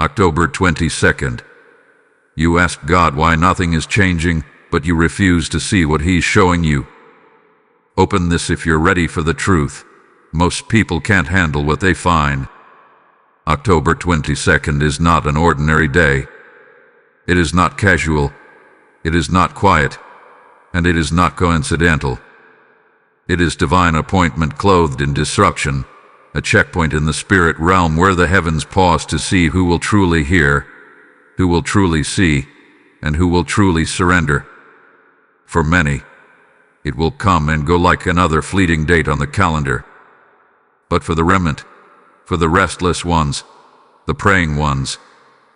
October 22nd. You ask God why nothing is changing, but you refuse to see what He's showing you. Open this if you're ready for the truth. Most people can't handle what they find. October 22nd is not an ordinary day. It is not casual. It is not quiet. And it is not coincidental. It is divine appointment clothed in disruption, a checkpoint in the spirit realm where the heavens pause to see who will truly hear, who will truly see, and who will truly surrender. For many, it will come and go like another fleeting date on the calendar. But for the remnant, for the restless ones, the praying ones,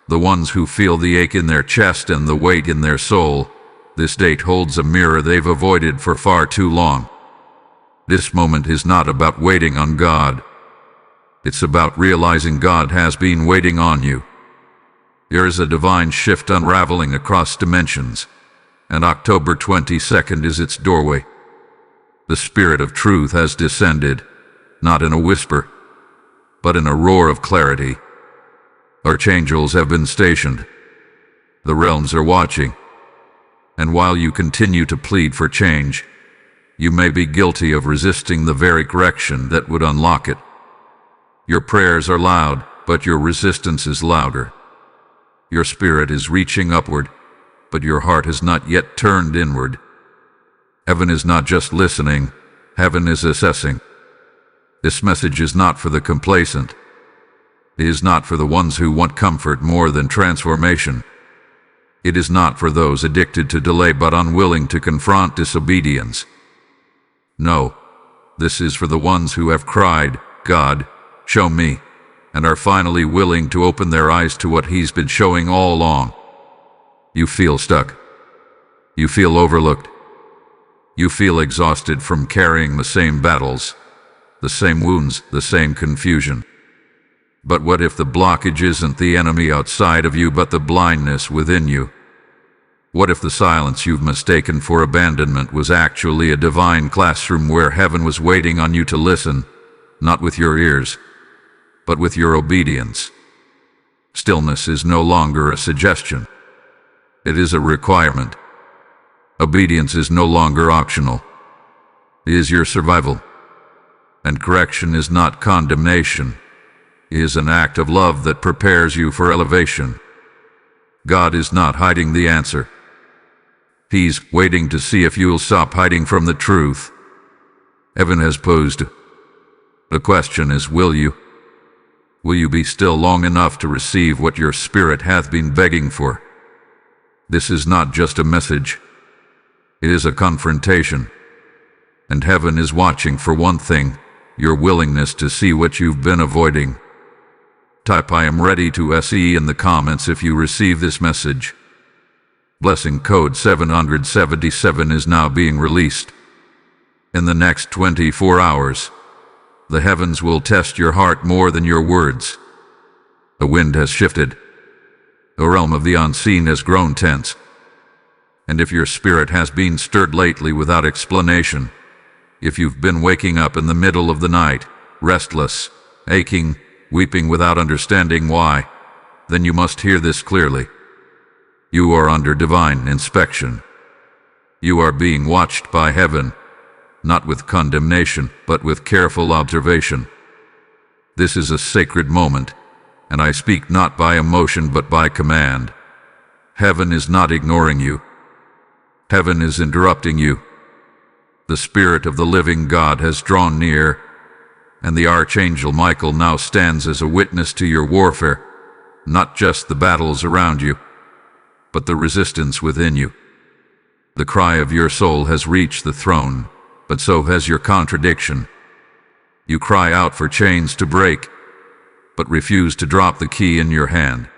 the ones who feel the ache in their chest and the weight in their soul, this date holds a mirror they've avoided for far too long. This moment is not about waiting on God. It's about realizing God has been waiting on you. There is a divine shift unraveling across dimensions, and October 22nd is its doorway. The Spirit of Truth has descended, not in a whisper, but in a roar of clarity. Archangels have been stationed. The realms are watching. And while you continue to plead for change, you may be guilty of resisting the very correction that would unlock it. Your prayers are loud, but your resistance is louder. Your spirit is reaching upward, but your heart has not yet turned inward. Heaven is not just listening, heaven is assessing. This message is not for the complacent. It is not for the ones who want comfort more than transformation. It is not for those addicted to delay but unwilling to confront disobedience. No, this is for the ones who have cried, God, show me, and are finally willing to open their eyes to what He's been showing all along. You feel stuck. You feel overlooked. You feel exhausted from carrying the same battles, the same wounds, the same confusion. But what if the blockage isn't the enemy outside of you but the blindness within you? What if the silence you've mistaken for abandonment was actually a divine classroom where heaven was waiting on you to listen, not with your ears, but with your obedience? Stillness is no longer a suggestion. It is a requirement. Obedience is no longer optional. It is your survival. And correction is not condemnation. It is an act of love that prepares you for elevation. God is not hiding the answer. He's waiting to see if you'll stop hiding from the truth. Heaven has posed. The question is, will you? Will you be still long enough to receive what your spirit hath been begging for? This is not just a message. It is a confrontation. And heaven is watching for one thing, your willingness to see what you've been avoiding. Type I am ready to SE in the comments if you receive this message. Blessing code 777 is now being released. In the next 24 hours, the heavens will test your heart more than your words. The wind has shifted. The realm of the unseen has grown tense. And if your spirit has been stirred lately without explanation, if you've been waking up in the middle of the night, restless, aching, weeping without understanding why, then you must hear this clearly. You are under divine inspection. You are being watched by heaven, not with condemnation, but with careful observation. This is a sacred moment, and I speak not by emotion but by command. Heaven is not ignoring you. Heaven is interrupting you. The Spirit of the living God has drawn near, and the Archangel Michael now stands as a witness to your warfare, not just the battles around you, but the resistance within you. The cry of your soul has reached the throne, but so has your contradiction. You cry out for chains to break, but refuse to drop the key in your hand.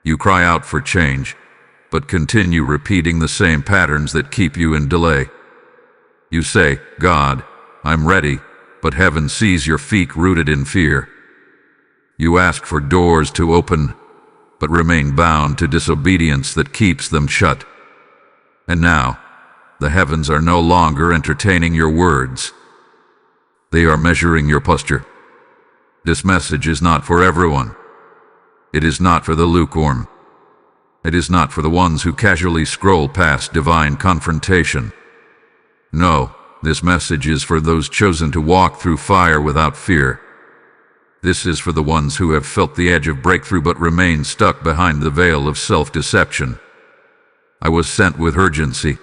You cry out for change, but continue repeating the same patterns that keep you in delay. You say, God, I'm ready, but heaven sees your feet rooted in fear. You ask for doors to open, but remain bound to disobedience that keeps them shut. And now, the heavens are no longer entertaining your words. They are measuring your posture. This message is not for everyone. It is not for the lukewarm. It is not for the ones who casually scroll past divine confrontation. No, this message is for those chosen to walk through fire without fear. This is for the ones who have felt the edge of breakthrough but remain stuck behind the veil of self-deception. I was sent with urgency,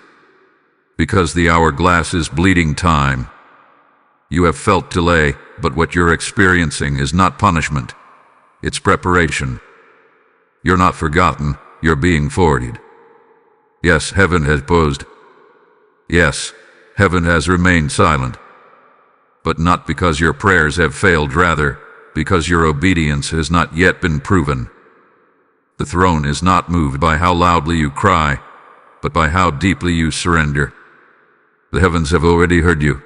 because the hourglass is bleeding time. You have felt delay, but what you're experiencing is not punishment. It's preparation. You're not forgotten, you're being forwarded. Yes, heaven has paused. Yes, heaven has remained silent. But not because your prayers have failed, rather, because your obedience has not yet been proven. The throne is not moved by how loudly you cry, but by how deeply you surrender. The heavens have already heard you.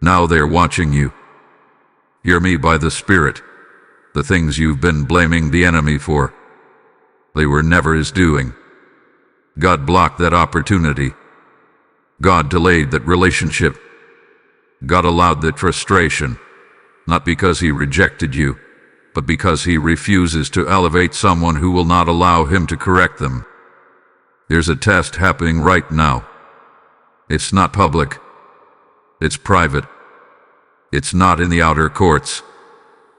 Now they're watching you. Hear me by the Spirit. The things you've been blaming the enemy for, they were never his doing. God blocked that opportunity. God delayed that relationship. God allowed that frustration, not because he rejected you, but because he refuses to elevate someone who will not allow him to correct them. There's a test happening right now. It's not public. It's private. It's not in the outer courts.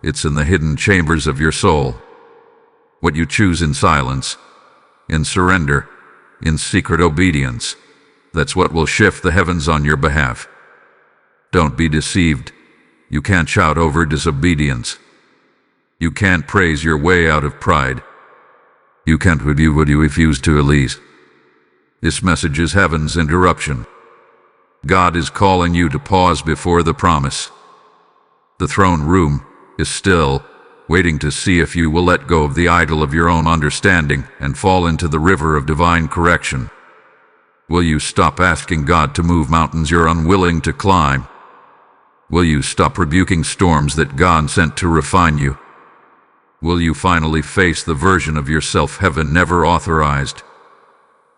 It's in the hidden chambers of your soul. What you choose in silence, in surrender, in secret obedience, that's what will shift the heavens on your behalf. Don't be deceived. You can't shout over disobedience. You can't praise your way out of pride. You can't review what you refuse to release. This message is heaven's interruption. God is calling you to pause before the promise. The throne room is still, waiting to see if you will let go of the idol of your own understanding and fall into the river of divine correction. Will you stop asking God to move mountains you're unwilling to climb? Will you stop rebuking storms that God sent to refine you? Will you finally face the version of yourself heaven never authorized?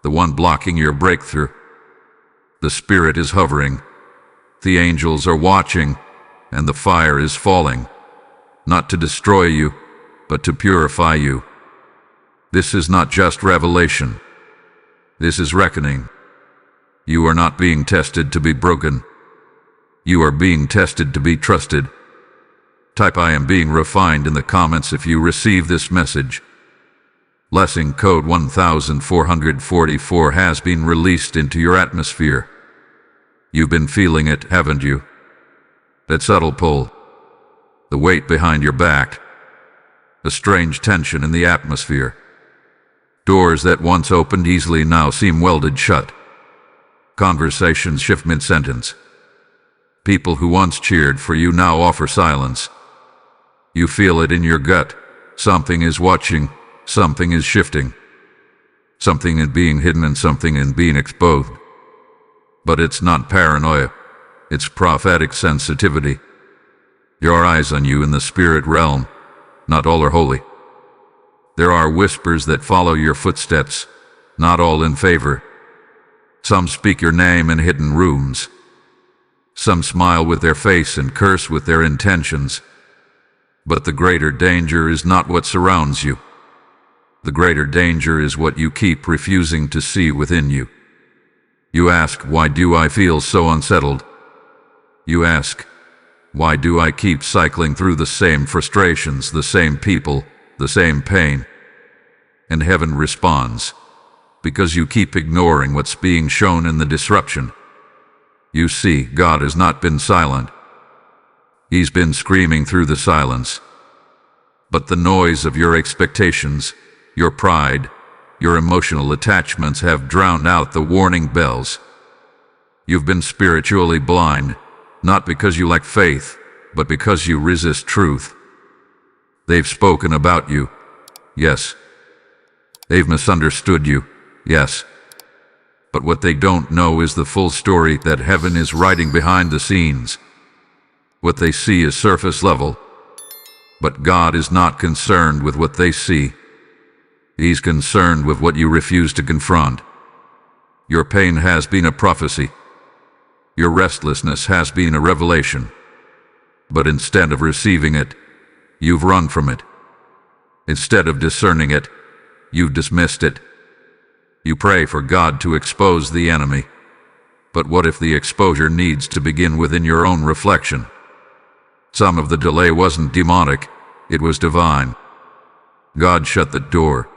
The one blocking your breakthrough. The Spirit is hovering. The angels are watching, and the fire is falling. Not to destroy you, but to purify you. This is not just revelation. This is reckoning. You are not being tested to be broken. You are being tested to be trusted. Type "I am being refined" in the comments if you receive this message. Blessing code 1444 has been released into your atmosphere. You've been feeling it, haven't you? That subtle pull. The weight behind your back. A strange tension in the atmosphere. Doors that once opened easily now seem welded shut. Conversations shift mid-sentence. People who once cheered for you now offer silence. You feel it in your gut. Something is watching. Something is shifting. Something is being hidden and something is being exposed. But it's not paranoia. It's prophetic sensitivity. Your eyes on you in the spirit realm. Not all are holy. There are whispers that follow your footsteps, not all in favor. Some speak your name in hidden rooms. Some smile with their face and curse with their intentions. But the greater danger is not what surrounds you. The greater danger is what you keep refusing to see within you. You ask, why do I feel so unsettled? You ask, why do I keep cycling through the same frustrations, the same people, the same pain? And heaven responds, because you keep ignoring what's being shown in the disruption. You see, God has not been silent. He's been screaming through the silence. But the noise of your expectations, your pride, your emotional attachments have drowned out the warning bells. You've been spiritually blind, not because you lack faith, but because you resist truth. They've spoken about you, yes. They've misunderstood you, yes. But what they don't know is the full story that heaven is writing behind the scenes. What they see is surface level, but God is not concerned with what they see. He's concerned with what you refuse to confront. Your pain has been a prophecy. Your restlessness has been a revelation. But instead of receiving it, you've run from it. Instead of discerning it, you've dismissed it. You pray for God to expose the enemy. But what if the exposure needs to begin within your own reflection? Some of the delay wasn't demonic, it was divine. God shut the door.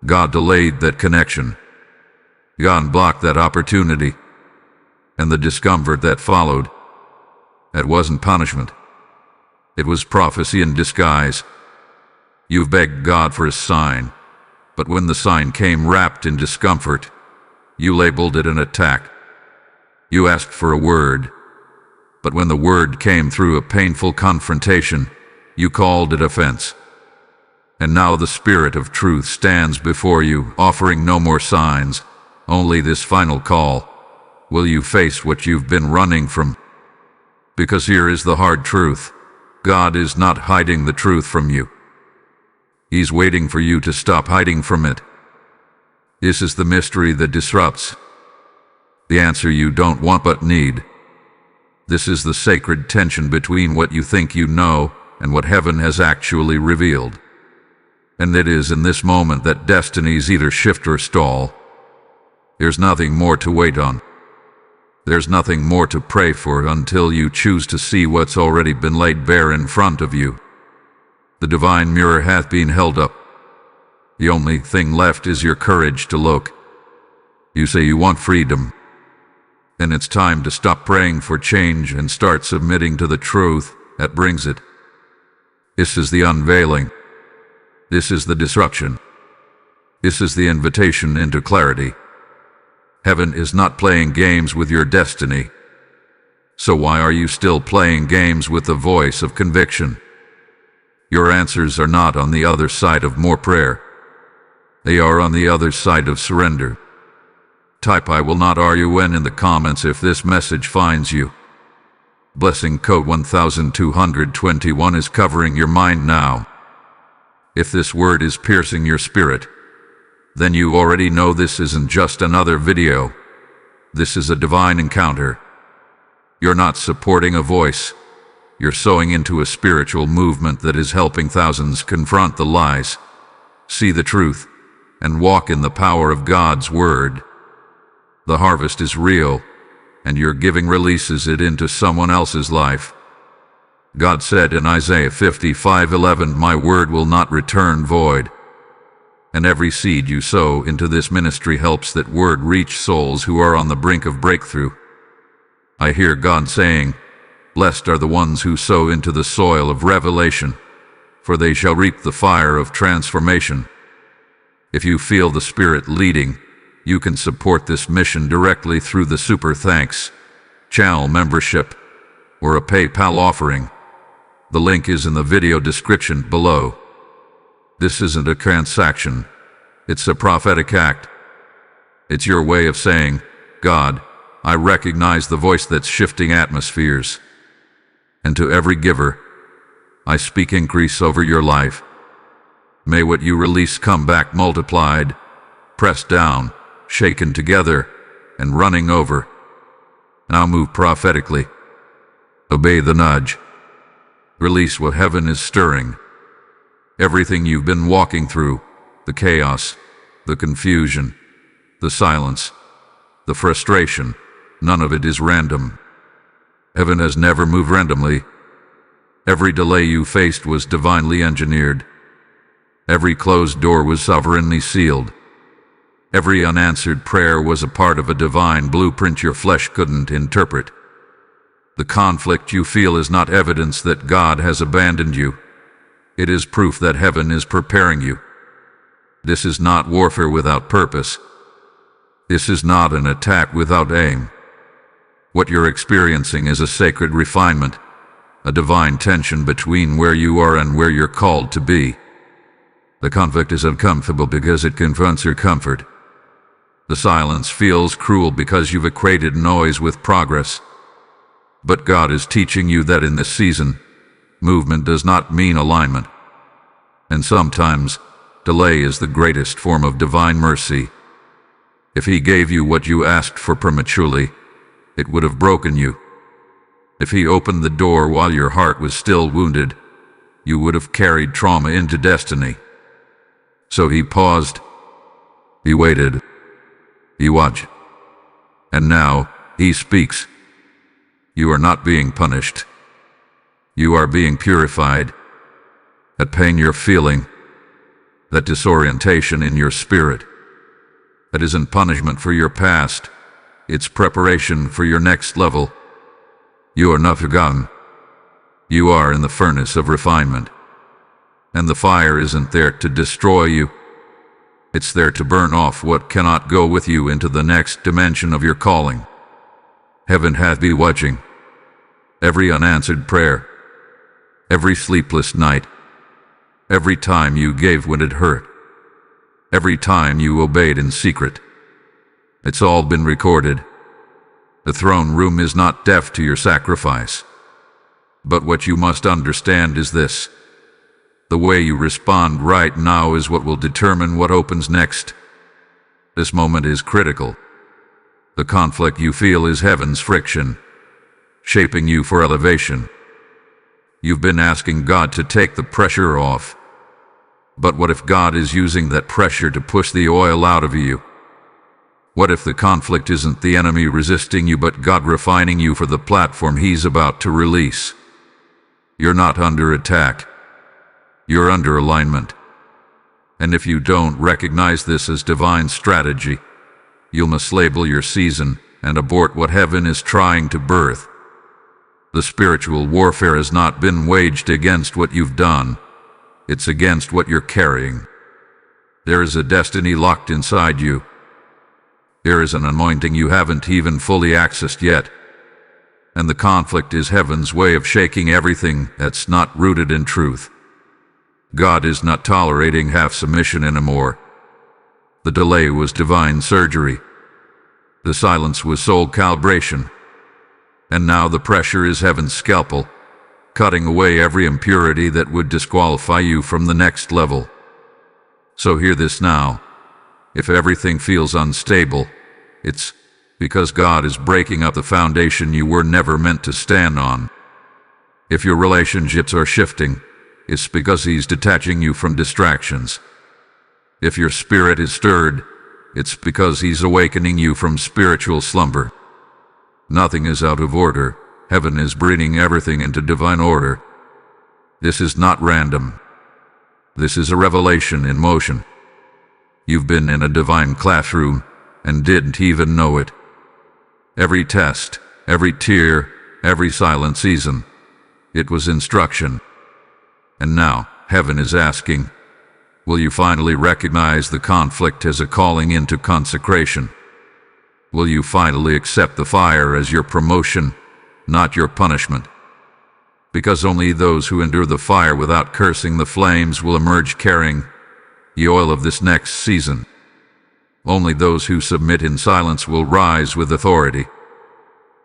God delayed that connection. God blocked that opportunity. And the discomfort that followed, that wasn't punishment. It was prophecy in disguise. You've begged God for a sign, but when the sign came wrapped in discomfort, you labeled it an attack. You asked for a word, but when the word came through a painful confrontation, you called it offense. And now the Spirit of truth stands before you, offering no more signs, only this final call. Will you face what you've been running from? Because here is the hard truth. God is not hiding the truth from you. He's waiting for you to stop hiding from it. This is the mystery that disrupts. The answer you don't want but need. This is the sacred tension between what you think you know and what heaven has actually revealed. And it is in this moment that destinies either shift or stall. There's nothing more to wait on. There's nothing more to pray for until you choose to see what's already been laid bare in front of you. The divine mirror hath been held up. The only thing left is your courage to look. You say you want freedom. Then it's time to stop praying for change and start submitting to the truth that brings it. This is the unveiling. This is the disruption. This is the invitation into clarity. Heaven is not playing games with your destiny. So why are you still playing games with the voice of conviction? Your answers are not on the other side of more prayer. They are on the other side of surrender. Type "I will not RUN" in the comments if this message finds you. Blessing code 1221 is covering your mind now. If this word is piercing your spirit, then you already know this isn't just another video. This is a divine encounter. You're not supporting a voice. You're sowing into a spiritual movement that is helping thousands confront the lies, see the truth, and walk in the power of God's word. The harvest is real, and your giving releases it into someone else's life. God said in Isaiah 55:11, "My word will not return void." And every seed you sow into this ministry helps that word reach souls who are on the brink of breakthrough. I hear God saying, "Blessed are the ones who sow into the soil of revelation, for they shall reap the fire of transformation." If you feel the Spirit leading, you can support this mission directly through the Super Thanks channel membership or a PayPal offering. The link is in the video description below. This isn't a transaction. It's a prophetic act. It's your way of saying, "God, I recognize the voice that's shifting atmospheres." And to every giver, I speak increase over your life. May what you release come back multiplied, pressed down, shaken together, and running over. Now move prophetically. Obey the nudge. Release what heaven is stirring. Everything you've been walking through, the chaos, the confusion, the silence, the frustration, none of it is random. Heaven has never moved randomly. Every delay you faced was divinely engineered. Every closed door was sovereignly sealed. Every unanswered prayer was a part of a divine blueprint your flesh couldn't interpret. The conflict you feel is not evidence that God has abandoned you. It is proof that heaven is preparing you. This is not warfare without purpose. This is not an attack without aim. What you're experiencing is a sacred refinement, a divine tension between where you are and where you're called to be. The conflict is uncomfortable because it confronts your comfort. The silence feels cruel because you've equated noise with progress. But God is teaching you that in this season, movement does not mean alignment. And sometimes, delay is the greatest form of divine mercy. If He gave you what you asked for prematurely, it would have broken you. If He opened the door while your heart was still wounded, you would have carried trauma into destiny. So he paused. He waited. He watched. And now, he speaks. You are not being punished. You are being purified. That pain you're feeling, that disorientation in your spirit, that isn't punishment for your past. It's preparation for your next level. You are not forgotten. You are in the furnace of refinement. And the fire isn't there to destroy you. It's there to burn off what cannot go with you into the next dimension of your calling. Heaven hath been watching. Every unanswered prayer, every sleepless night, every time you gave when it hurt, every time you obeyed in secret. It's all been recorded. The throne room is not deaf to your sacrifice. But what you must understand is this. The way you respond right now is what will determine what opens next. This moment is critical. The conflict you feel is heaven's friction, shaping you for elevation. You've been asking God to take the pressure off. But what if God is using that pressure to push the oil out of you? What if the conflict isn't the enemy resisting you, but God refining you for the platform He's about to release? You're not under attack. You're under alignment. And if you don't recognize this as divine strategy, you'll mislabel your season and abort what heaven is trying to birth. The spiritual warfare has not been waged against what you've done. It's against what you're carrying. There is a destiny locked inside you. There is an anointing you haven't even fully accessed yet. And the conflict is heaven's way of shaking everything that's not rooted in truth. God is not tolerating half submission anymore. The delay was divine surgery. The silence was soul calibration. And now the pressure is heaven's scalpel, cutting away every impurity that would disqualify you from the next level. So hear this now. If everything feels unstable, it's because God is breaking up the foundation you were never meant to stand on. If your relationships are shifting, it's because He's detaching you from distractions. If your spirit is stirred, it's because He's awakening you from spiritual slumber. Nothing is out of order. Heaven is bringing everything into divine order. This is not random. This is a revelation in motion. You've been in a divine classroom and didn't even know it. Every test, every tear, every silent season, it was instruction. And now, heaven is asking, will you finally recognize the conflict as a calling into consecration? Will you finally accept the fire as your promotion, not your punishment? Because only those who endure the fire without cursing the flames will emerge carrying the oil of this next season. Only those who submit in silence will rise with authority.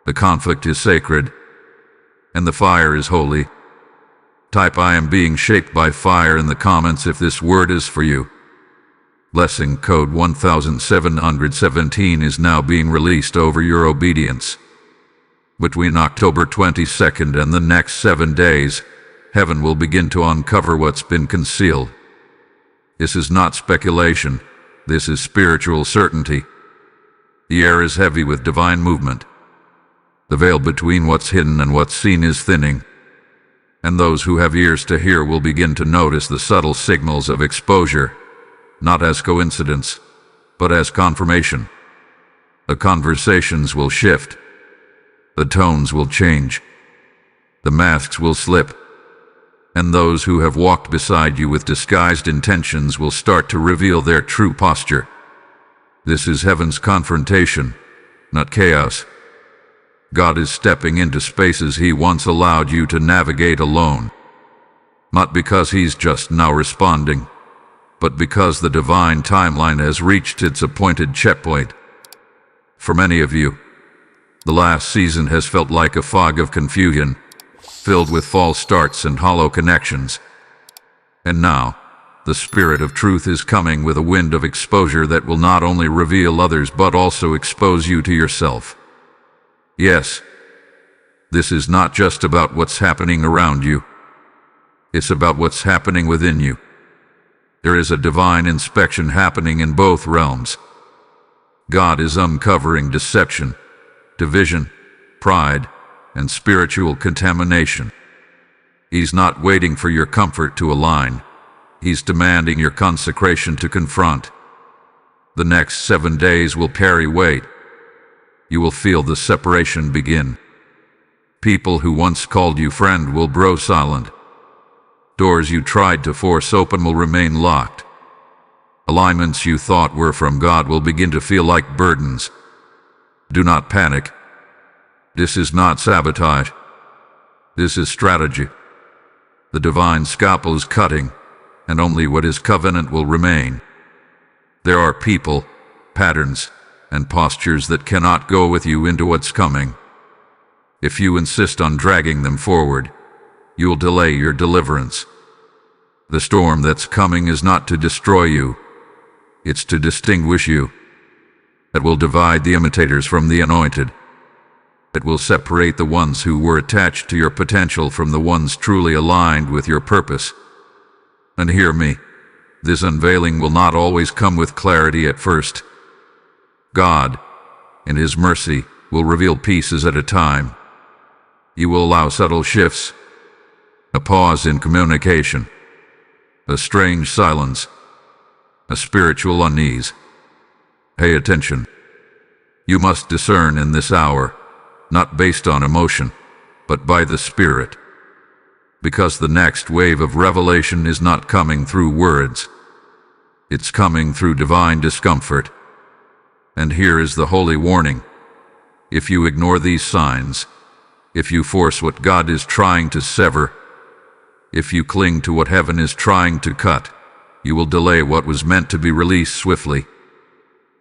The conflict is sacred, and the fire is holy. Type "I am being shaped by fire" in the comments if this word is for you. Blessing code 1717 is now being released over your obedience. Between October 22nd and the next 7 days, heaven will begin to uncover what's been concealed. This is not speculation. This is spiritual certainty. The air is heavy with divine movement. The veil between what's hidden and what's seen is thinning. And those who have ears to hear will begin to notice the subtle signals of exposure, not as coincidence, but as confirmation. The conversations will shift. The tones will change. The masks will slip. And those who have walked beside you with disguised intentions will start to reveal their true posture. This is heaven's confrontation, not chaos. God is stepping into spaces He once allowed you to navigate alone. Not because He's just now responding, but because the divine timeline has reached its appointed checkpoint. For many of you, the last season has felt like a fog of confusion, filled with false starts and hollow connections. And now, the Spirit of Truth is coming with a wind of exposure that will not only reveal others but also expose you to yourself. Yes, this is not just about what's happening around you. It's about what's happening within you. There is a divine inspection happening in both realms. God is uncovering deception, division, pride, and spiritual contamination. He's not waiting for your comfort to align. He's demanding your consecration to confront. The next 7 days will carry weight. You will feel the separation begin. People who once called you friend will grow silent. Doors you tried to force open will remain locked. Alignments you thought were from God will begin to feel like burdens. Do not panic. This is not sabotage. This is strategy. The divine scalpel is cutting, and only what is covenant will remain. There are people, patterns, and postures that cannot go with you into what's coming. If you insist on dragging them forward, you will delay your deliverance. The storm that's coming is not to destroy you. It's to distinguish you. It will divide the imitators from the anointed. It will separate the ones who were attached to your potential from the ones truly aligned with your purpose. And hear me, this unveiling will not always come with clarity at first. God, in His mercy, will reveal pieces at a time. You will allow subtle shifts, a pause in communication, a strange silence, a spiritual unease. Pay attention. You must discern in this hour, not based on emotion, but by the Spirit. Because the next wave of revelation is not coming through words. It's coming through divine discomfort. And here is the holy warning. If you ignore these signs, if you force what God is trying to sever, if you cling to what heaven is trying to cut, you will delay what was meant to be released swiftly.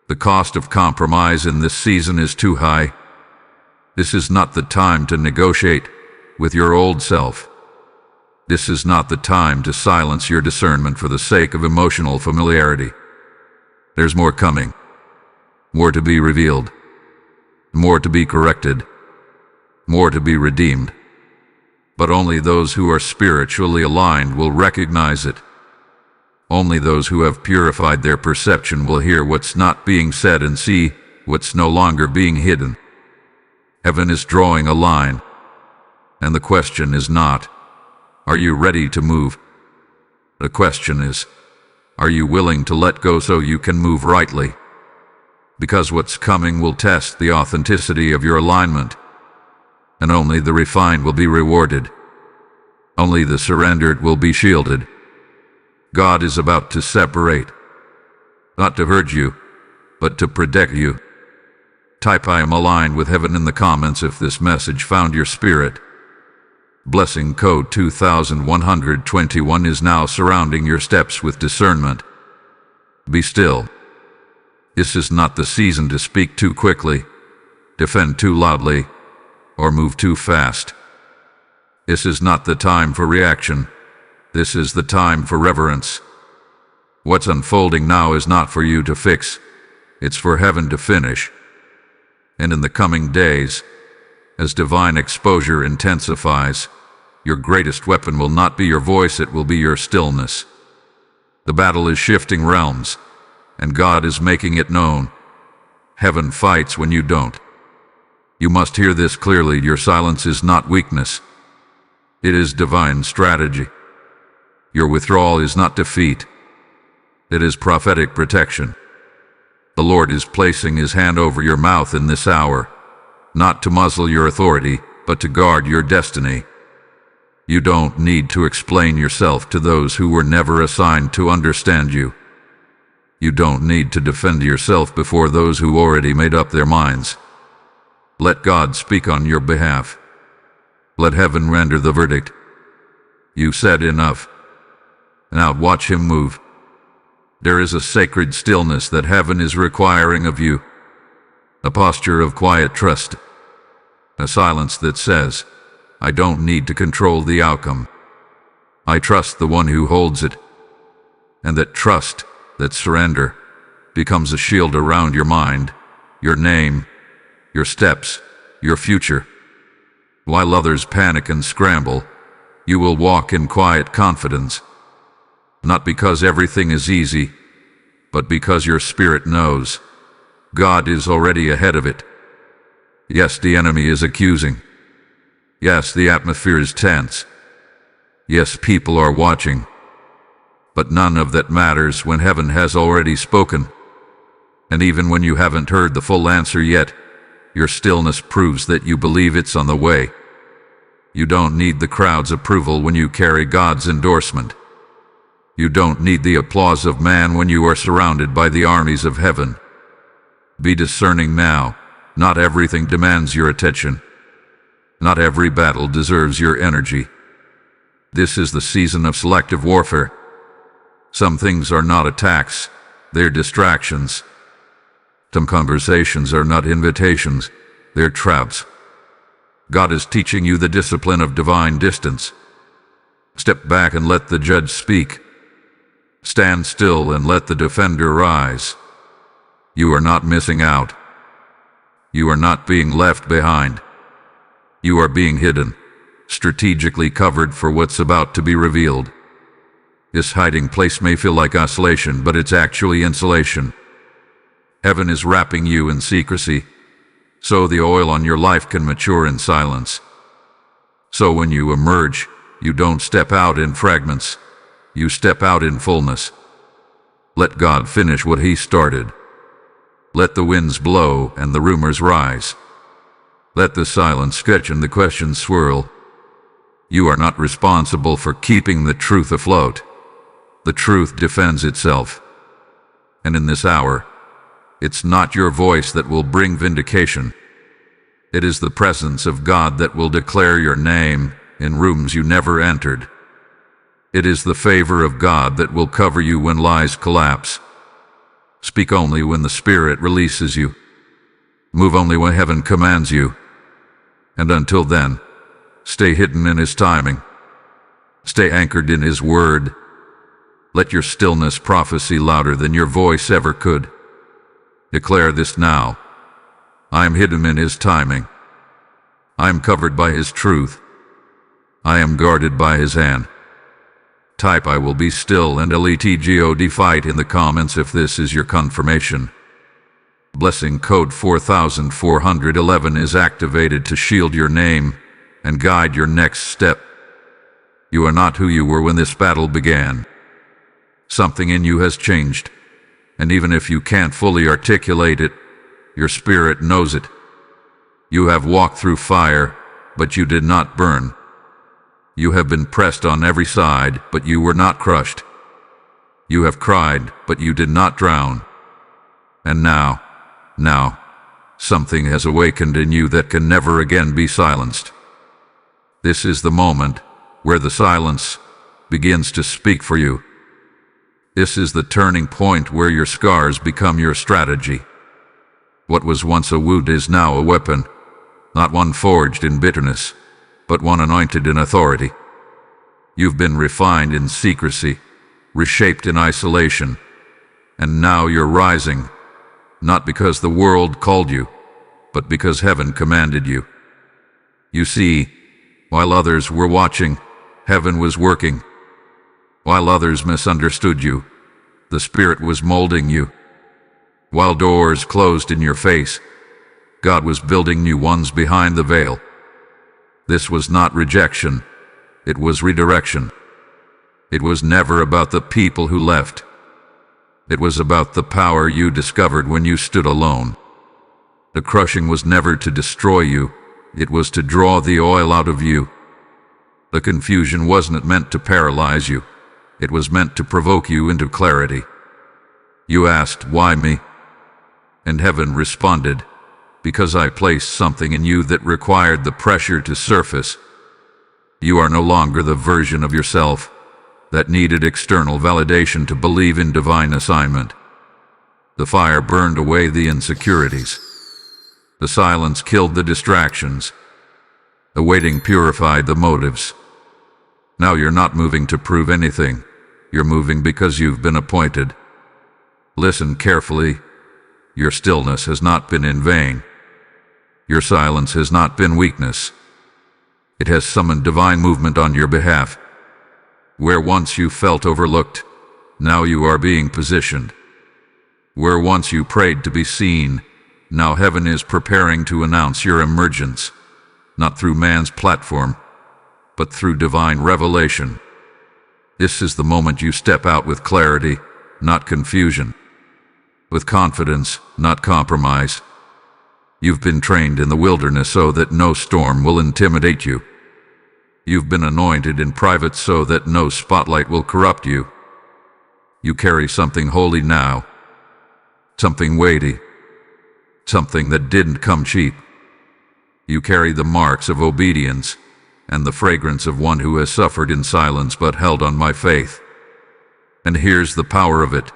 The cost of compromise in this season is too high. This is not the time to negotiate with your old self. This is not the time to silence your discernment for the sake of emotional familiarity. There's more coming, more to be revealed, more to be corrected, more to be redeemed. But only those who are spiritually aligned will recognize it. Only those who have purified their perception will hear what's not being said and see what's no longer being hidden. Heaven is drawing a line, and the question is not, are you ready to move? The question is, are you willing to let go so you can move rightly? Because what's coming will test the authenticity of your alignment, and only the refined will be rewarded. Only the surrendered will be shielded. God is about to separate, not to hurt you, but to protect you. Type I am aligned with heaven in the comments if this message found your spirit. Blessing code 2121 is now surrounding your steps with discernment. Be still. This is not the season to speak too quickly, defend too loudly, or move too fast. This is not the time for reaction. This is the time for reverence. What's unfolding now is not for you to fix. It's for heaven to finish. And in the coming days, as divine exposure intensifies, your greatest weapon will not be your voice, it will be your stillness. The battle is shifting realms, and God is making it known. Heaven fights when you don't. You must hear this clearly. Your silence is not weakness. It is divine strategy. Your withdrawal is not defeat. It is prophetic protection. The Lord is placing His hand over your mouth in this hour, not to muzzle your authority, but to guard your destiny. You don't need to explain yourself to those who were never assigned to understand you. You don't need to defend yourself before those who already made up their minds. Let God speak on your behalf. Let heaven render the verdict. You said enough. Now watch Him move. There is a sacred stillness that heaven is requiring of you. A posture of quiet trust. A silence that says, I don't need to control the outcome. I trust the one who holds it. And that trust, that surrender, becomes a shield around your mind, your name, your steps, your future. While others panic and scramble, You will walk in quiet confidence, not because everything is easy, but because your spirit knows God is already ahead of it. Yes, the enemy is accusing. Yes, the atmosphere is tense. Yes, people are watching. But none of that matters when heaven has already spoken. And even when you haven't heard the full answer yet, your stillness proves that you believe it's on the way. You don't need the crowd's approval when you carry God's endorsement. You don't need the applause of man when you are surrounded by the armies of heaven. Be discerning now. Not everything demands your attention. Not every battle deserves your energy. This is the season of selective warfare. Some things are not attacks, they're distractions. Some conversations are not invitations, they're traps. God is teaching you the discipline of divine distance. Step back and let the judge speak. Stand still and let the defender rise. You are not missing out. You are not being left behind. You are being hidden, strategically covered for what's about to be revealed. This hiding place may feel like isolation, but it's actually insulation. Heaven is wrapping you in secrecy, so the oil on your life can mature in silence. So when you emerge, you don't step out in fragments, you step out in fullness. Let God finish what He started. Let the winds blow and the rumors rise. Let the silence sketch and the questions swirl. You are not responsible for keeping the truth afloat. The truth defends itself. And in this hour, it's not your voice that will bring vindication. It is the presence of God that will declare your name in rooms you never entered. It is the favor of God that will cover you when lies collapse. Speak only when the Spirit releases you. Move only when heaven commands you. And until then, stay hidden in His timing. Stay anchored in His word. Let your stillness prophesy louder than your voice ever could. Declare this now. I am hidden in His timing. I am covered by His truth. I am guarded by His hand. Type I will be still and LETGOD fight in the comments if this is your confirmation. Blessing code 4411 is activated to shield your name and guide your next step. You are not who you were when this battle began. Something in you has changed, and even if you can't fully articulate it, your spirit knows it. You have walked through fire, but you did not burn. You have been pressed on every side, but you were not crushed. You have cried, but you did not drown. And now, something has awakened in you that can never again be silenced. This is the moment where the silence begins to speak for you. This is the turning point where your scars become your strategy. What was once a wound is now a weapon, not one forged in bitterness, but one anointed in authority. You've been refined in secrecy, reshaped in isolation, and now you're rising, not because the world called you, but because heaven commanded you. You see, while others were watching, heaven was working. While others misunderstood you, the Spirit was molding you. While doors closed in your face, God was building new ones behind the veil. This was not rejection, it was redirection. It was never about the people who left. It was about the power you discovered when you stood alone. The crushing was never to destroy you, it was to draw the oil out of you. The confusion wasn't meant to paralyze you, it was meant to provoke you into clarity. You asked, "Why me?" And heaven responded, "Because I placed something in you that required the pressure to surface." You are no longer the version of yourself that needed external validation to believe in divine assignment. The fire burned away the insecurities. The silence killed the distractions. The waiting purified the motives. Now you're not moving to prove anything. You're moving because you've been appointed. Listen carefully. Your stillness has not been in vain. Your silence has not been weakness. It has summoned divine movement on your behalf. Where once you felt overlooked, now you are being positioned. Where once you prayed to be seen, now heaven is preparing to announce your emergence, not through man's platform, but through divine revelation. This is the moment you step out with clarity, not confusion, with confidence, not compromise. You've been trained in the wilderness so that no storm will intimidate you. You've been anointed in private so that no spotlight will corrupt you. You carry something holy now, something weighty, something that didn't come cheap. You carry the marks of obedience and the fragrance of one who has suffered in silence but held on my faith. And here's the power of it.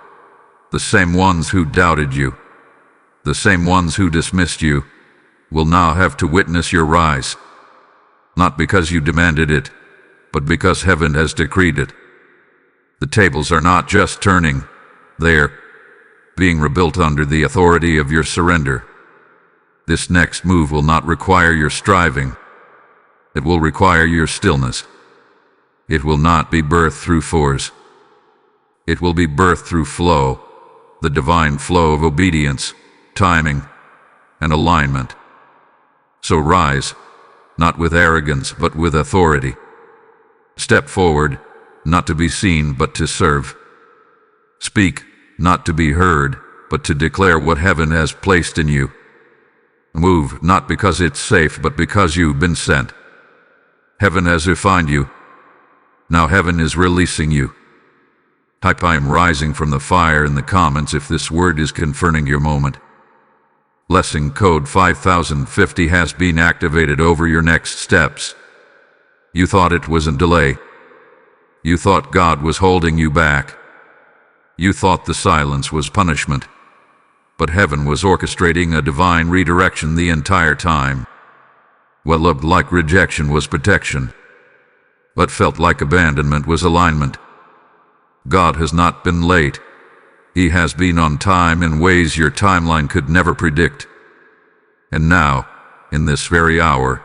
The same ones who doubted you, the same ones who dismissed you, will now have to witness your rise. Not because you demanded it, but because heaven has decreed it. The tables are not just turning, they're being rebuilt under the authority of your surrender. This next move will not require your striving. It will require your stillness. It will not be birthed through force. It will be birthed through flow, the divine flow of obedience, timing, and alignment. So rise, not with arrogance, but with authority. Step forward, not to be seen, but to serve. Speak, not to be heard, but to declare what heaven has placed in you. Move, not because it's safe, but because you've been sent. Heaven has refined you. Now heaven is releasing you. Type "I am rising from the fire" in the comments if this word is confirming your moment. Blessing code 5050 has been activated over your next steps. You thought it was a delay. You thought God was holding you back. You thought the silence was punishment. But heaven was orchestrating a divine redirection the entire time. What looked like rejection was protection. What felt like abandonment was alignment. God has not been late. He has been on time in ways your timeline could never predict. And now, in this very hour,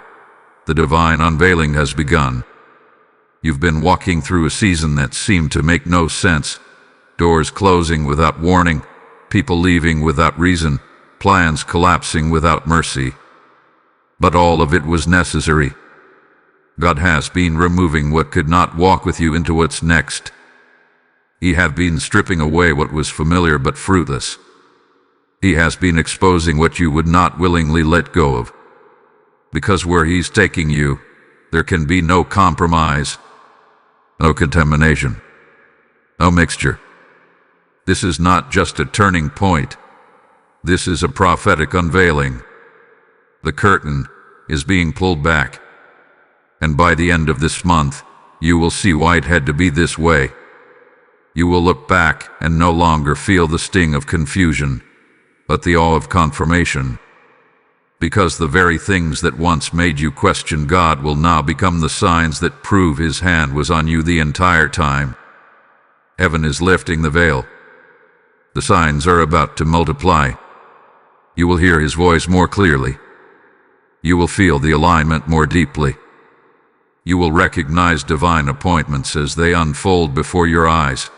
the divine unveiling has begun. You've been walking through a season that seemed to make no sense. Doors closing without warning, people leaving without reason, plans collapsing without mercy. But all of it was necessary. God has been removing what could not walk with you into what's next. He has been stripping away what was familiar but fruitless. He has been exposing what you would not willingly let go of. Because where He's taking you, there can be no compromise, no contamination, no mixture. This is not just a turning point. This is a prophetic unveiling. The curtain is being pulled back. And by the end of this month, you will see why it had to be this way. You will look back and no longer feel the sting of confusion, but the awe of confirmation. Because the very things that once made you question God will now become the signs that prove His hand was on you the entire time. Heaven is lifting the veil. The signs are about to multiply. You will hear His voice more clearly. You will feel the alignment more deeply. You will recognize divine appointments as they unfold before your eyes.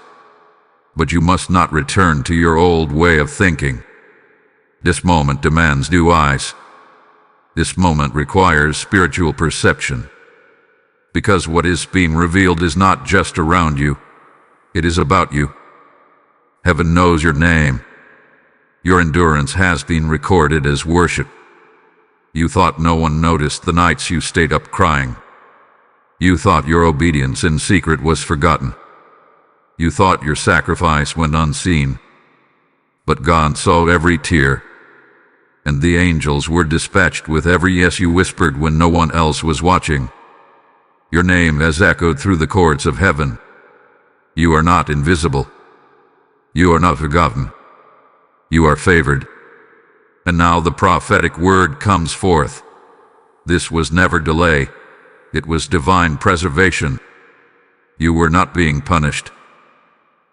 But you must not return to your old way of thinking. This moment demands new eyes. This moment requires spiritual perception. Because what is being revealed is not just around you, it is about you. Heaven knows your name. Your endurance has been recorded as worship. You thought no one noticed the nights you stayed up crying. You thought your obedience in secret was forgotten. You thought your sacrifice went unseen. But God saw every tear, and the angels were dispatched with every yes you whispered when no one else was watching. Your name has echoed through the courts of heaven. You are not invisible. You are not forgotten. You are favored. And now the prophetic word comes forth. This was never delay. It was divine preservation. You were not being punished.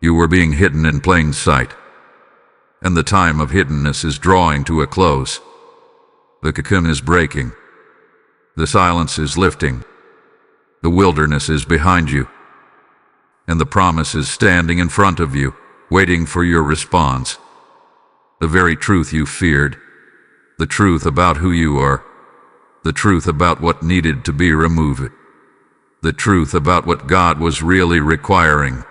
You were being hidden in plain sight. And the time of hiddenness is drawing to a close. The cocoon is breaking. The silence is lifting. The wilderness is behind you, and the promise is standing in front of you, waiting for your response. The very truth you feared, the truth about who you are, the truth about what needed to be removed, the truth about what God was really requiring.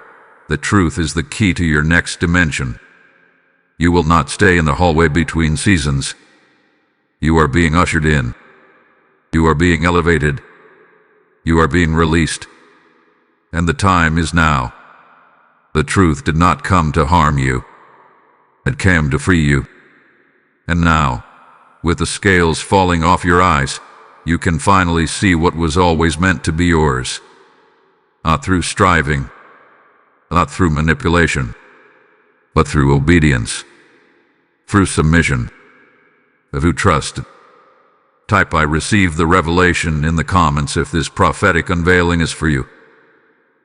The truth is the key to your next dimension. You will not stay in the hallway between seasons. You are being ushered in. You are being elevated. You are being released. And the time is now. The truth did not come to harm you. It came to free you. And now, with the scales falling off your eyes, you can finally see what was always meant to be yours. Not through striving, not through manipulation, but through obedience, through submission, through trust. Type "I receive the revelation" in the comments if this prophetic unveiling is for you.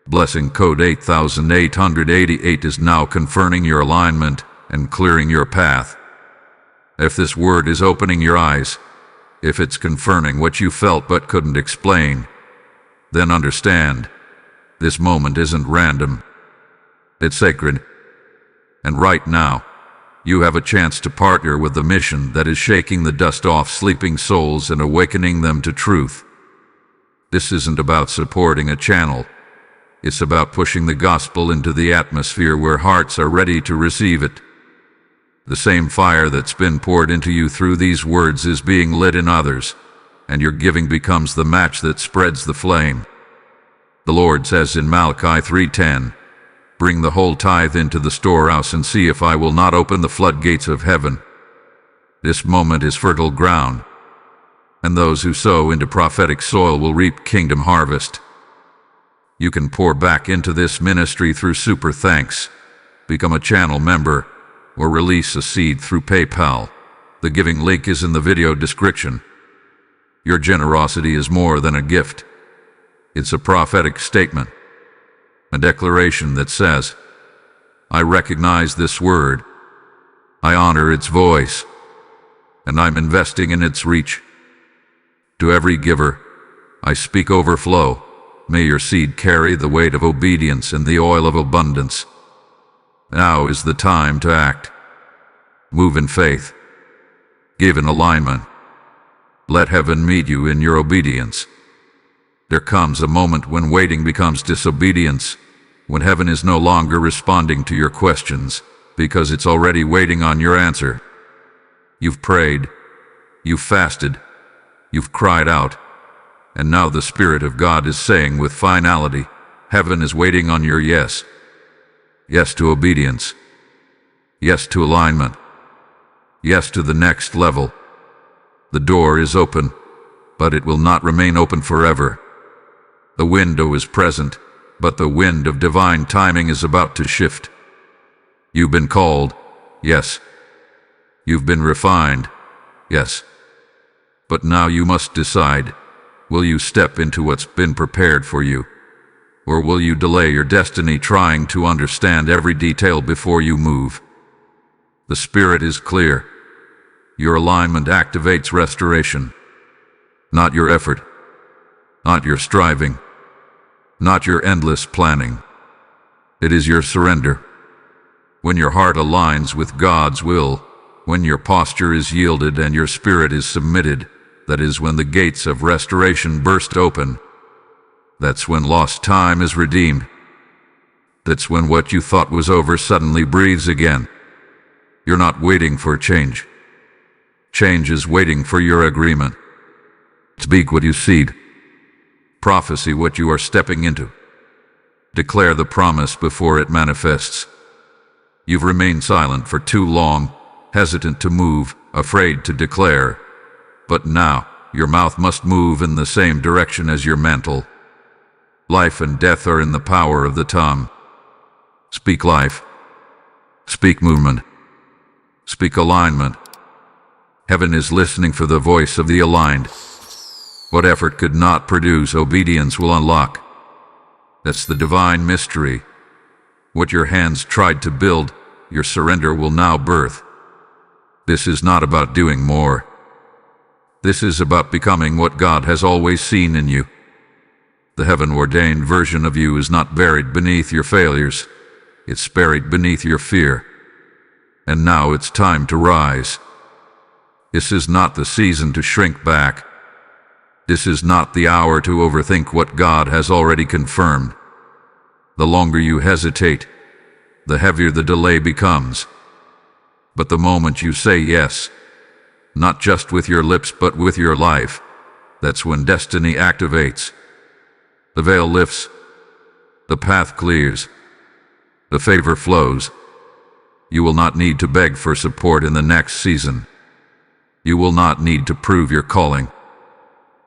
Blessing code 8888 is now confirming your alignment and clearing your path. If this word is opening your eyes, if it's confirming what you felt but couldn't explain, then understand, this moment isn't random. It's sacred. And right now, you have a chance to partner with the mission that is shaking the dust off sleeping souls and awakening them to truth. This isn't about supporting a channel. It's about pushing the gospel into the atmosphere where hearts are ready to receive it. The same fire that's been poured into you through these words is being lit in others, and your giving becomes the match that spreads the flame. The Lord says in Malachi 3:10, "Bring the whole tithe into the storehouse and see if I will not open the floodgates of heaven." This moment is fertile ground, and those who sow into prophetic soil will reap kingdom harvest. You can pour back into this ministry through super thanks, become a channel member, or release a seed through PayPal. The giving link is in the video description. Your generosity is more than a gift. It's a prophetic statement, a declaration that says, "I recognize this word, I honor its voice, and I'm investing in its reach." To every giver, I speak overflow. May your seed carry the weight of obedience and the oil of abundance. Now is the time to act. Move in faith. Give in alignment. Let heaven meet you in your obedience. There comes a moment when waiting becomes disobedience, when heaven is no longer responding to your questions, because it's already waiting on your answer. You've prayed, you've fasted, you've cried out, and now the Spirit of God is saying with finality, heaven is waiting on your yes. Yes to obedience. Yes to alignment. Yes to the next level. The door is open, but it will not remain open forever. The window is present, but the wind of divine timing is about to shift. You've been called, yes. You've been refined, yes. But now you must decide, will you step into what's been prepared for you? Or will you delay your destiny trying to understand every detail before you move? The Spirit is clear. Your alignment activates restoration. Not your effort. Not your striving. Not your endless planning. It is your surrender. When your heart aligns with God's will, when your posture is yielded and your spirit is submitted, that is when the gates of restoration burst open. That's when lost time is redeemed. That's when what you thought was over suddenly breathes again. You're not waiting for change. Change is waiting for your agreement. Speak what you seed. Prophesy what you are stepping into. Declare the promise before it manifests. You've remained silent for too long, hesitant to move, afraid to declare. But now, your mouth must move in the same direction as your mantle. Life and death are in the power of the tongue. Speak life. Speak movement. Speak alignment. Heaven is listening for the voice of the aligned. What effort could not produce, obedience will unlock. That's the divine mystery. What your hands tried to build, your surrender will now birth. This is not about doing more. This is about becoming what God has always seen in you. The heaven-ordained version of you is not buried beneath your failures. It's buried beneath your fear. And now it's time to rise. This is not the season to shrink back. This is not the hour to overthink what God has already confirmed. The longer you hesitate, the heavier the delay becomes. But the moment you say yes, not just with your lips but with your life, that's when destiny activates. The veil lifts, the path clears, the favor flows. You will not need to beg for support in the next season. You will not need to prove your calling.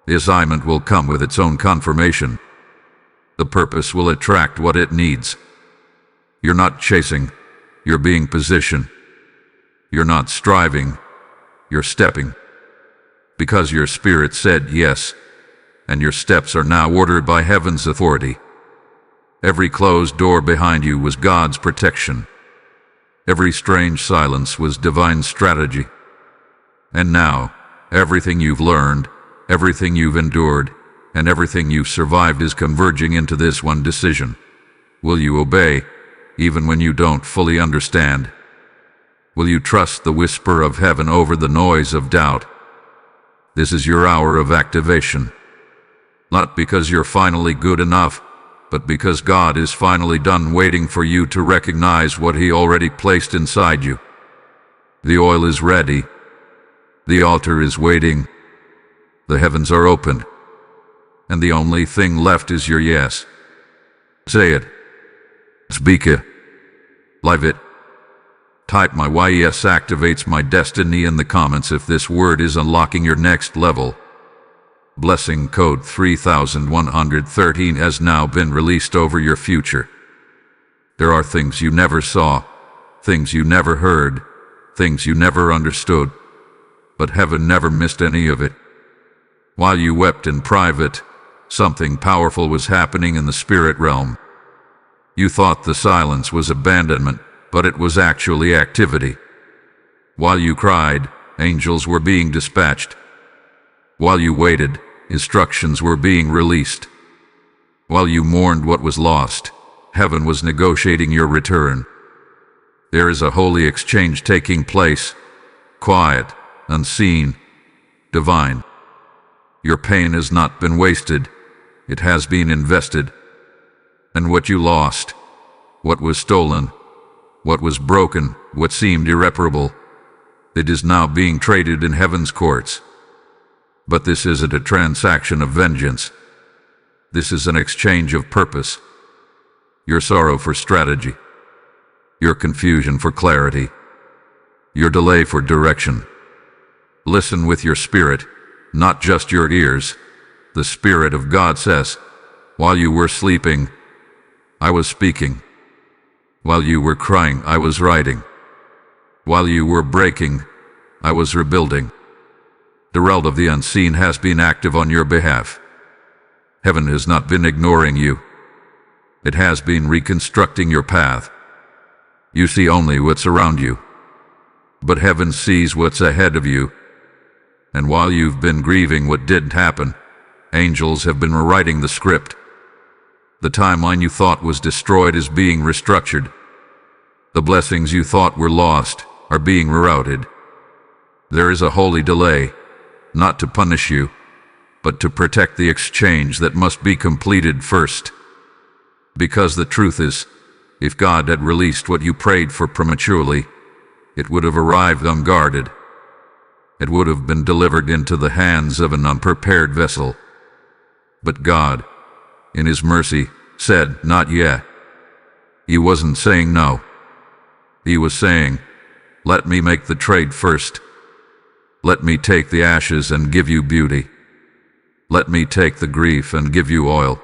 The assignment will come with its own confirmation. The purpose will attract what it needs. You're not chasing, you're being positioned. You're not striving, you're stepping. Because your spirit said yes, and your steps are now ordered by heaven's authority. Every closed door behind you was God's protection. Every strange silence was divine strategy. And now, everything you've learned, everything you've endured, and everything you've survived is converging into this one decision. Will you obey, even when you don't fully understand? Will you trust the whisper of heaven over the noise of doubt? This is your hour of activation. Not because you're finally good enough, but because God is finally done waiting for you to recognize what He already placed inside you. The oil is ready. The altar is waiting. The heavens are open. And the only thing left is your yes. Say it. Speak it. Live it. Type my yes activates my destiny in the comments if this word is unlocking your next level. Blessing code 3113 has now been released over your future. There are things you never saw, things you never heard, things you never understood, but heaven never missed any of it. While you wept in private, something powerful was happening in the spirit realm. You thought the silence was abandonment, but it was actually activity. While you cried, angels were being dispatched. While you waited, instructions were being released. While you mourned what was lost, heaven was negotiating your return. There is a holy exchange taking place, quiet, unseen, divine. Your pain has not been wasted, it has been invested. And what you lost, what was stolen, what was broken, what seemed irreparable, it is now being traded in heaven's courts. But this isn't a transaction of vengeance. This is an exchange of purpose. Your sorrow for strategy. Your confusion for clarity. Your delay for direction. Listen with your spirit, not just your ears. The Spirit of God says, while you were sleeping, I was speaking. While you were crying, I was writing. While you were breaking, I was rebuilding. The realm of the unseen has been active on your behalf. Heaven has not been ignoring you. It has been reconstructing your path. You see only what's around you, but heaven sees what's ahead of you. And while you've been grieving what didn't happen, angels have been rewriting the script. The timeline you thought was destroyed is being restructured. The blessings you thought were lost are being rerouted. There is a holy delay, not to punish you, but to protect the exchange that must be completed first. Because the truth is, if God had released what you prayed for prematurely, it would have arrived unguarded. It would have been delivered into the hands of an unprepared vessel. But God, in His mercy, said, not yet. He wasn't saying no. He was saying, let me make the trade first. Let me take the ashes and give you beauty. Let me take the grief and give you oil.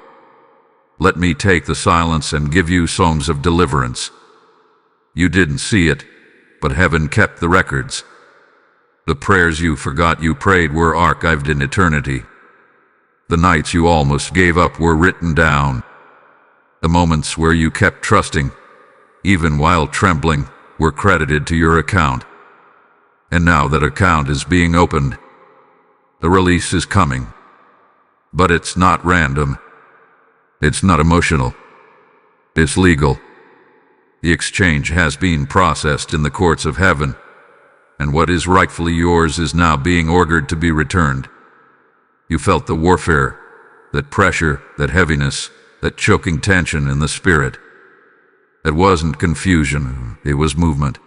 Let me take the silence and give you songs of deliverance. You didn't see it, but heaven kept the records. The prayers you forgot you prayed were archived in eternity. The nights you almost gave up were written down. The moments where you kept trusting, even while trembling, were credited to your account. And now that account is being opened, the release is coming. But it's not random. It's not emotional. It's legal. The exchange has been processed in the courts of heaven, and what is rightfully yours is now being ordered to be returned. You felt the warfare, that pressure, that heaviness, that choking tension in the spirit. It wasn't confusion, it was movement.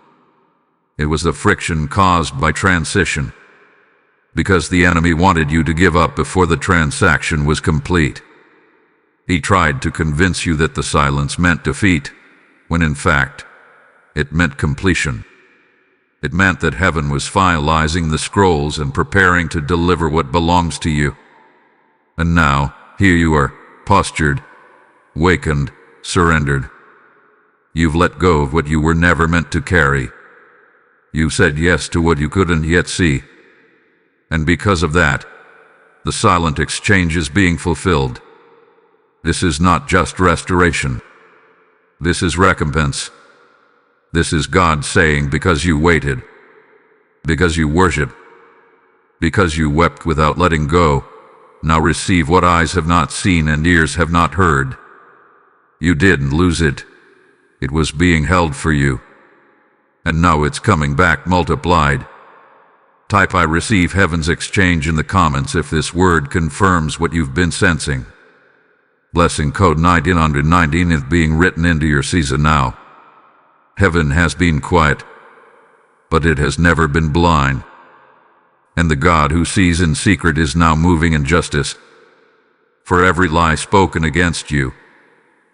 It was the friction caused by transition, because the enemy wanted you to give up before the transaction was complete. He tried to convince you that the silence meant defeat, when in fact, it meant completion. It meant that heaven was finalizing the scrolls and preparing to deliver what belongs to you. And now, here you are, postured, wakened, surrendered. You've let go of what you were never meant to carry. You said yes to what you couldn't yet see. And because of that, the silent exchange is being fulfilled. This is not just restoration. This is recompense. This is God saying, because you waited, because you worshiped, because you wept without letting go, now receive what eyes have not seen and ears have not heard. You didn't lose it. It was being held for you. And now it's coming back multiplied. Type "I receive heaven's exchange" in the comments if this word confirms what you've been sensing. Blessing code 1919 is being written into your season now. Heaven has been quiet, but it has never been blind. And the God who sees in secret is now moving in justice. For every lie spoken against you,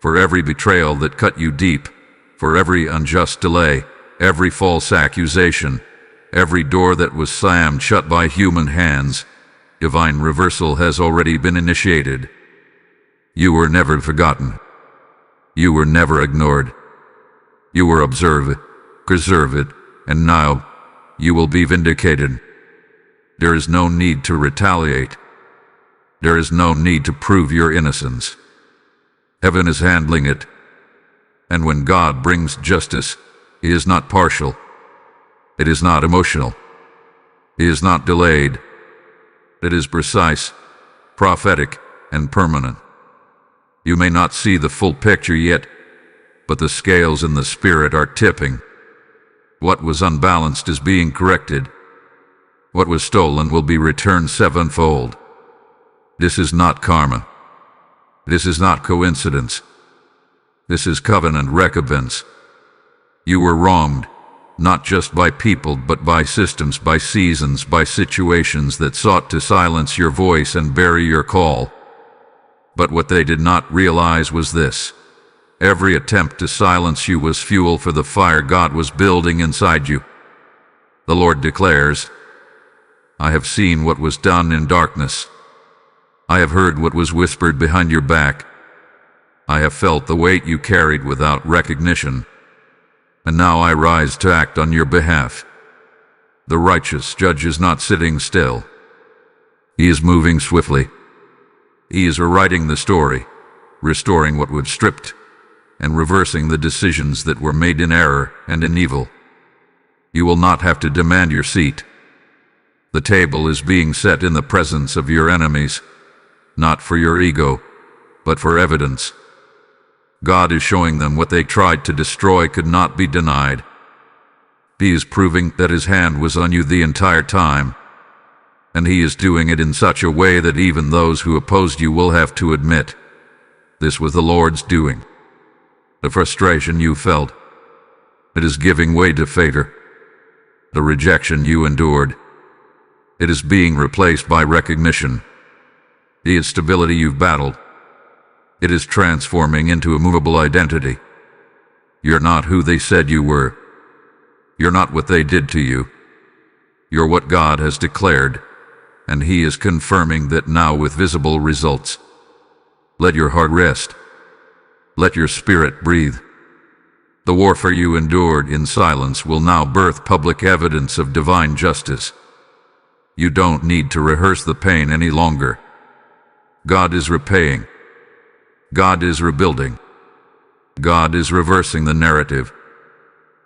for every betrayal that cut you deep, for every unjust delay, every false accusation, every door that was slammed shut by human hands, divine reversal has already been initiated. You were never forgotten. You were never ignored. You were observed, preserved, and now you will be vindicated. There is no need to retaliate. There is no need to prove your innocence. Heaven is handling it. And when God brings justice, He is not partial. It is not emotional. He is not delayed. It is precise, prophetic, and permanent. You may not see the full picture yet, but the scales in the spirit are tipping. What was unbalanced is being corrected. What was stolen will be returned sevenfold. This is not karma. This is not coincidence. This is covenant recompense. You were wronged, not just by people, but by systems, by seasons, by situations that sought to silence your voice and bury your call. But what they did not realize was this: every attempt to silence you was fuel for the fire God was building inside you. The Lord declares, "I have seen what was done in darkness. I have heard what was whispered behind your back. I have felt the weight you carried without recognition. And now I rise to act on your behalf." The righteous judge is not sitting still. He is moving swiftly. He is rewriting the story, restoring what was stripped, and reversing the decisions that were made in error and in evil. You will not have to demand your seat. The table is being set in the presence of your enemies, not for your ego, but for evidence. God is showing them what they tried to destroy could not be denied. He is proving that His hand was on you the entire time, and He is doing it in such a way that even those who opposed you will have to admit, this was the Lord's doing. The frustration you felt, it is giving way to favor. The rejection you endured, it is being replaced by recognition. The instability you've battled, it is transforming into a movable identity. You're not who they said you were. You're not what they did to you. You're what God has declared, and He is confirming that now with visible results. Let your heart rest. Let your spirit breathe. The warfare you endured in silence will now birth public evidence of divine justice. You don't need to rehearse the pain any longer. God is repaying. God is rebuilding. God is reversing the narrative.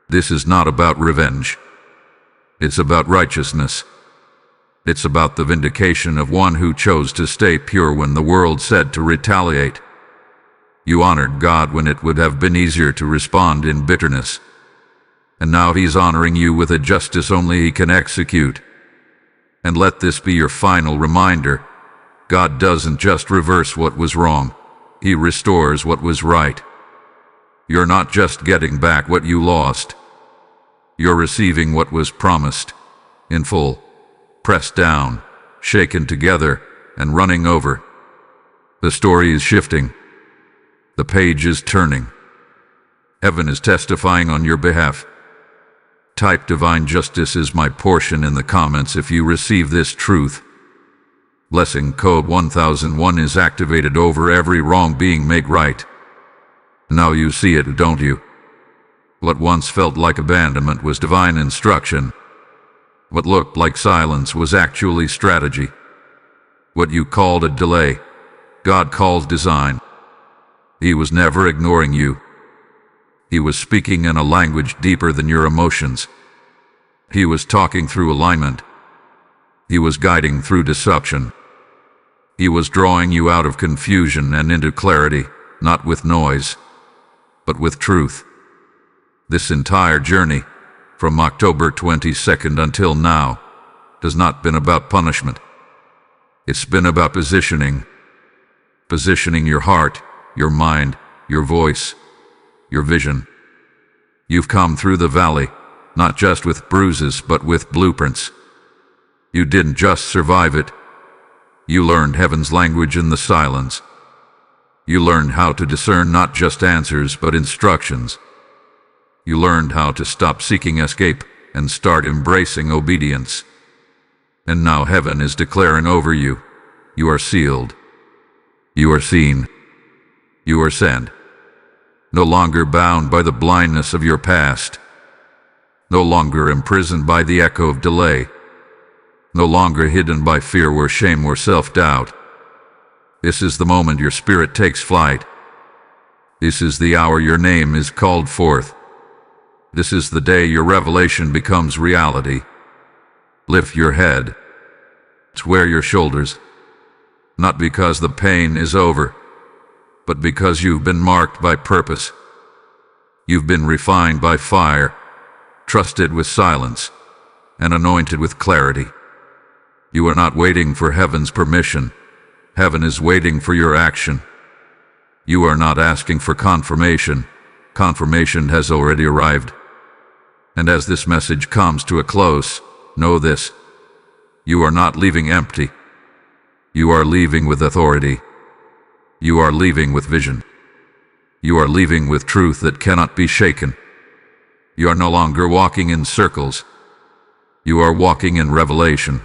This is not about revenge. It's about righteousness. It's about the vindication of one who chose to stay pure when the world said to retaliate. You honored God when it would have been easier to respond in bitterness. And now He's honoring you with a justice only He can execute. And let this be your final reminder. God doesn't just reverse what was wrong. He restores what was right. You're not just getting back what you lost. You're receiving what was promised, in full, pressed down, shaken together, and running over. The story is shifting. The page is turning. Heaven is testifying on your behalf. Type "Divine Justice is my portion" in the comments if you receive this truth. Blessing code 1001 is activated over every wrong being made right. Now you see it, don't you? What once felt like abandonment was divine instruction. What looked like silence was actually strategy. What you called a delay, God calls design. He was never ignoring you. He was speaking in a language deeper than your emotions. He was talking through alignment. He was guiding through deception. He was drawing you out of confusion and into clarity, not with noise, but with truth. This entire journey, from October 22nd until now, has not been about punishment. It's been about positioning. Positioning your heart, your mind, your voice, your vision. You've come through the valley, not just with bruises, but with blueprints. You didn't just survive it. You learned heaven's language in the silence. You learned how to discern not just answers, but instructions. You learned how to stop seeking escape and start embracing obedience. And now heaven is declaring over you, you are sealed. You are seen. You are sent. No longer bound by the blindness of your past. No longer imprisoned by the echo of delay. No longer hidden by fear or shame or self-doubt. This is the moment your spirit takes flight. This is the hour your name is called forth. This is the day your revelation becomes reality. Lift your head. Square your shoulders. Not because the pain is over, but because you've been marked by purpose. You've been refined by fire, trusted with silence, and anointed with clarity. You are not waiting for heaven's permission. Heaven is waiting for your action. You are not asking for confirmation. Confirmation has already arrived. And as this message comes to a close, know this: you are not leaving empty. You are leaving with authority. You are leaving with vision. You are leaving with truth that cannot be shaken. You are no longer walking in circles. You are walking in revelation.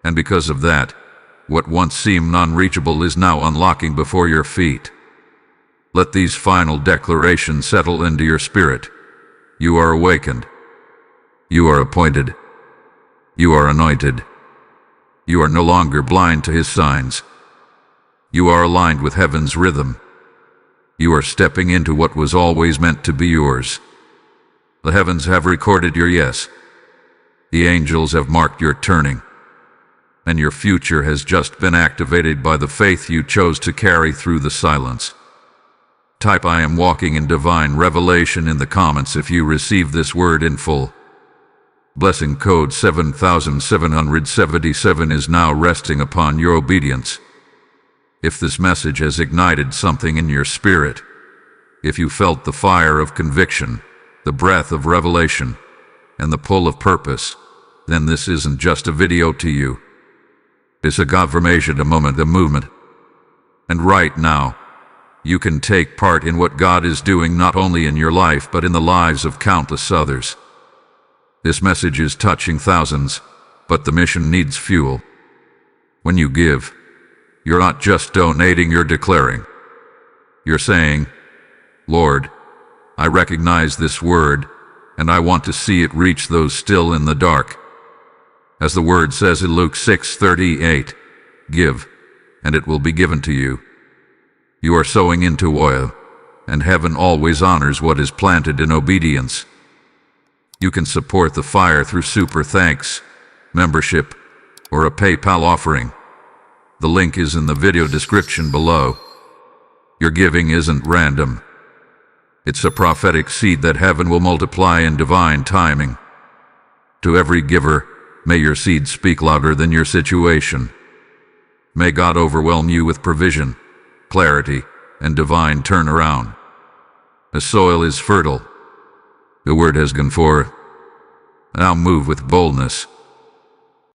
And because of that, what once seemed unreachable is now unlocking before your feet. Let these final declarations settle into your spirit. You are awakened. You are appointed. You are anointed. You are no longer blind to His signs. You are aligned with heaven's rhythm. You are stepping into what was always meant to be yours. The heavens have recorded your yes. The angels have marked your turning. And your future has just been activated by the faith you chose to carry through the silence. Type "I am walking in divine revelation" in the comments if you receive this word in full. Blessing code 7777 is now resting upon your obedience. If this message has ignited something in your spirit, if you felt the fire of conviction, the breath of revelation, and the pull of purpose, then this isn't just a video to you. It's a confirmation, a moment, a movement. And right now, you can take part in what God is doing not only in your life but in the lives of countless others. This message is touching thousands, but the mission needs fuel. When you give, you're not just donating, you're declaring. You're saying, "Lord, I recognize this word, and I want to see it reach those still in the dark." As the word says in Luke 6:38, "Give, and it will be given to you." You are sowing into oil, and heaven always honors what is planted in obedience. You can support the fire through super thanks, membership, or a PayPal offering. The link is in the video description below. Your giving isn't random. It's a prophetic seed that heaven will multiply in divine timing. To every giver, may your seed speak louder than your situation. May God overwhelm you with provision, clarity, and divine turnaround. The soil is fertile. The word has gone forth. Now move with boldness.